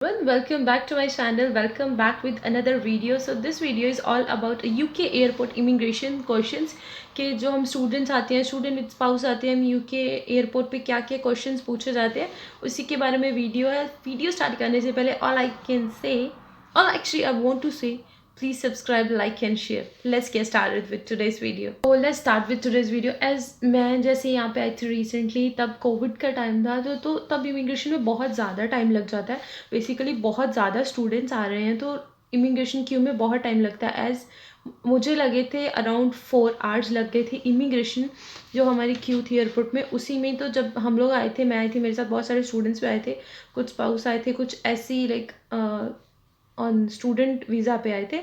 Well, welcome back to my channel. Welcome back with another video. So this video is all about UK airport immigration questions कि जो हम students आते हैं, student with spouse आते हैं, हम UK airport पे क्या क्या क्वेश्चंस पूछे जाते हैं उसी के बारे में वीडियो है. वीडियो स्टार्ट करने से पहले all I can say all actually I want to say please subscribe, like and share. Let's get started with today's video. So let's start with today's video. As मैं जैसे यहाँ पे आई थी recently, तब Covid का टाइम था तो तब इमिग्रेशन में बहुत ज़्यादा टाइम लग जाता है. बेसिकली बहुत ज़्यादा स्टूडेंट्स आ रहे हैं तो इमिग्रेशन क्यू में बहुत टाइम लगता है. एज मुझे लगे थे अराउंड 4 आवर्स लग गए थे इमिग्रेशन जो हमारी क्यू थी एयरपोर्ट में. उसी में तो जब हम लोग आए थे, मैं आई थी, मेरे साथ बहुत सारे स्टूडेंट्स भी आए थे, कुछ स्पाउस आए थे, कुछ ऐसी लाइक ऑन स्टूडेंट वीज़ा पे आए थे.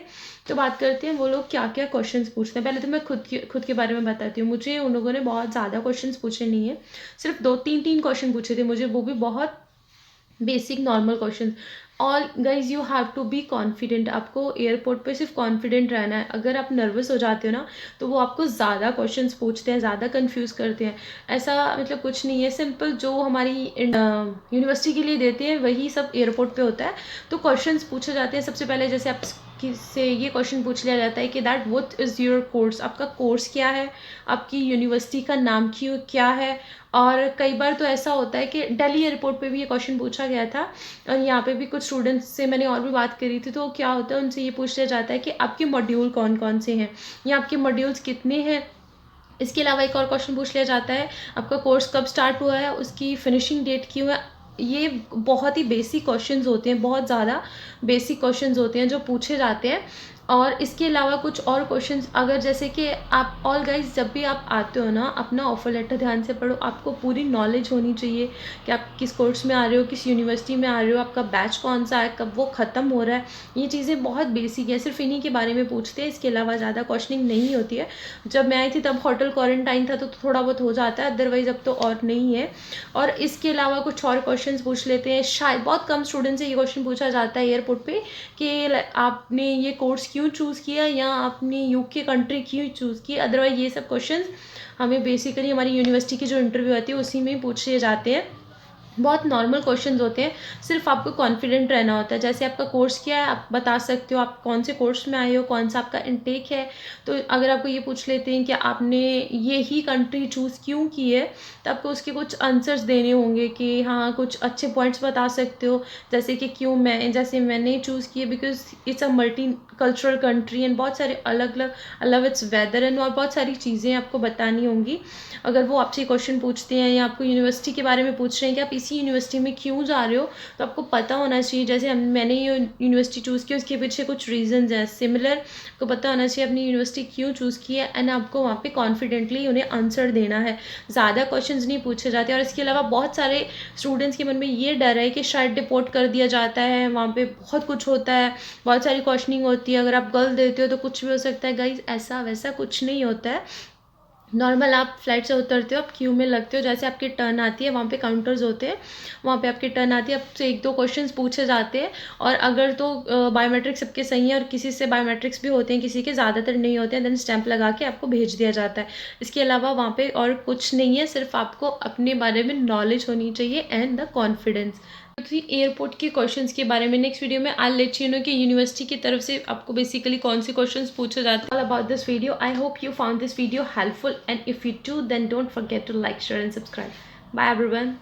तो बात करते हैं वो लोग क्या क्या क्वेश्चंस पूछते हैं. पहले तो मैं खुद के बारे में बताती हूँ. मुझे उन लोगों ने बहुत ज़्यादा क्वेश्चंस पूछे नहीं है, सिर्फ 2-3 क्वेश्चन पूछे थे मुझे, वो भी बहुत basic normal question. All guys you have to be confident. आपको एयरपोर्ट पे सिर्फ कॉन्फिडेंट रहना है. अगर आप नर्वस हो जाते हो ना तो वो आपको ज़्यादा क्वेश्चंस पूछते हैं, ज़्यादा कंफ्यूज करते हैं. ऐसा मतलब कुछ नहीं है, सिंपल जो हमारी यूनिवर्सिटी के लिए देते हैं वही सब एयरपोर्ट पे होता है. तो क्वेश्चंस पूछे जाते हैं. सबसे पहले जैसे आप से ये क्वेश्चन पूछ लिया जाता है कि that what is your course. आपका कोर्स क्या है, आपकी यूनिवर्सिटी का नाम क्या है. और कई बार तो ऐसा होता है कि दिल्ली एयरपोर्ट पे भी ये क्वेश्चन पूछा गया था और यहाँ पे भी कुछ स्टूडेंट्स से मैंने और भी बात करी थी. तो क्या होता है, उनसे ये पूछ लिया जाता है कि आपके मॉड्यूल कौन कौन से हैं या आपके मॉड्यूल्स कितने हैं. इसके अलावा एक और क्वेश्चन पूछ लिया जाता है आपका कोर्स कब स्टार्ट हुआ है, उसकी फिनिशिंग डेट क्यों है. ये बहुत ही बेसिक क्वेश्चंस होते हैं, बहुत ज़्यादा बेसिक क्वेश्चंस होते हैं जो पूछे जाते हैं. और इसके अलावा कुछ और क्वेश्चंस, अगर जैसे कि आप ऑल गाइज जब भी आप आते हो ना, अपना ऑफर लेटर ध्यान से पढ़ो. आपको पूरी नॉलेज होनी चाहिए कि आप किस कोर्स में आ रहे हो, किस यूनिवर्सिटी में आ रहे हो, आपका बैच कौन सा है, कब वो ख़त्म हो रहा है. ये चीज़ें बहुत बेसिक है, सिर्फ इन्हीं के बारे में पूछते हैं. इसके अलावा ज़्यादा क्वेश्चनिंग नहीं होती है. जब मैं आई थी तब होटल क्वारंटाइन था तो थोड़ा बहुत हो जाता है, अदरवाइज़ अब तो और नहीं है. और इसके अलावा कुछ और क्वेश्चन पूछ लेते हैं. शायद बहुत कम स्टूडेंट से ये क्वेश्चन पूछा जाता है एयरपोर्ट पर कि आपने ये कोर्स क्यों चूज़ किया या आपने यूके कंट्री क्यों चूज़ की. अदरवाइज ये सब क्वेश्चंस हमें बेसिकली हमारी यूनिवर्सिटी की जो इंटरव्यू आती है उसी में पूछे जाते हैं. बहुत नॉर्मल क्वेश्चंस होते हैं, सिर्फ आपको कॉन्फिडेंट रहना होता है. जैसे आपका कोर्स क्या है आप बता सकते हो, आप कौन से कोर्स में आए हो, कौन सा आपका इनटेक है. तो अगर आपको ये पूछ लेते हैं कि आपने ये ही कंट्री चूज़ क्यों की है, तो आपको उसके कुछ आंसर्स देने होंगे कि हाँ कुछ अच्छे पॉइंट्स बता सकते हो. जैसे कि क्यों मैंने चूज़ किया because it's a multi cultural country and बहुत सारे अलग अलग अलग इट्स वेदर एंड और बहुत सारी चीज़ें आपको बतानी होंगी. अगर वो आपसे क्वेश्चन पूछते हैं या आपको यूनिवर्सिटी के बारे में पूछ रहे हैं कि आप इसी यूनिवर्सिटी में क्यों जा रहे हो, तो आपको पता होना चाहिए. जैसे मैंने ये यूनिवर्सिटी चूज़ की, उसके पीछे कुछ रीजंस हैं. सिमिलर आपको पता होना चाहिए अपनी यूनिवर्सिटी क्यों चूज़ की है एंड आपको वहाँ पे कॉन्फिडेंटली उन्हें आंसर देना है. ज़्यादा क्वेश्चंस नहीं पूछे जाते. और इसके अलावा बहुत सारे स्टूडेंट्स के मन में ये डर है कि शायद डिपोर्ट कर दिया जाता है, वहाँ पे बहुत कुछ होता है, बहुत सारी क्वेश्चनिंग होती है, अगर आप गलत देते हो तो कुछ भी हो सकता है. गाइज ऐसा वैसा कुछ नहीं होता है. नॉर्मल आप फ्लाइट से उतरते हो, आप क्यू में लगते हो, जैसे आपकी टर्न आती है वहाँ पे काउंटर्स होते हैं, वहाँ पे आपकी टर्न आती है, आपसे 1-2 क्वेश्चंस पूछे जाते हैं. और अगर तो बायोमेट्रिक्स सबके सही है और किसी से बायोमेट्रिक्स भी होते हैं, किसी के ज़्यादातर नहीं होते हैं, देन स्टैंप लगा के आपको भेज दिया जाता है. इसके अलावा वहाँ पे और कुछ नहीं है, सिर्फ आपको अपने बारे में नॉलेज होनी चाहिए एंड द कॉन्फिडेंस. थी एयरपोर्ट के क्वेश्चंस के बारे में. नेक्स्ट वीडियो में आई लेट यू नो कि यूनिवर्सिटी की तरफ से आपको बेसिकली कौन से क्वेश्चंस पूछे जाते हैं. All about this video. I hope you found this video helpful and if you do then don't forget to like, share and subscribe. Bye everyone.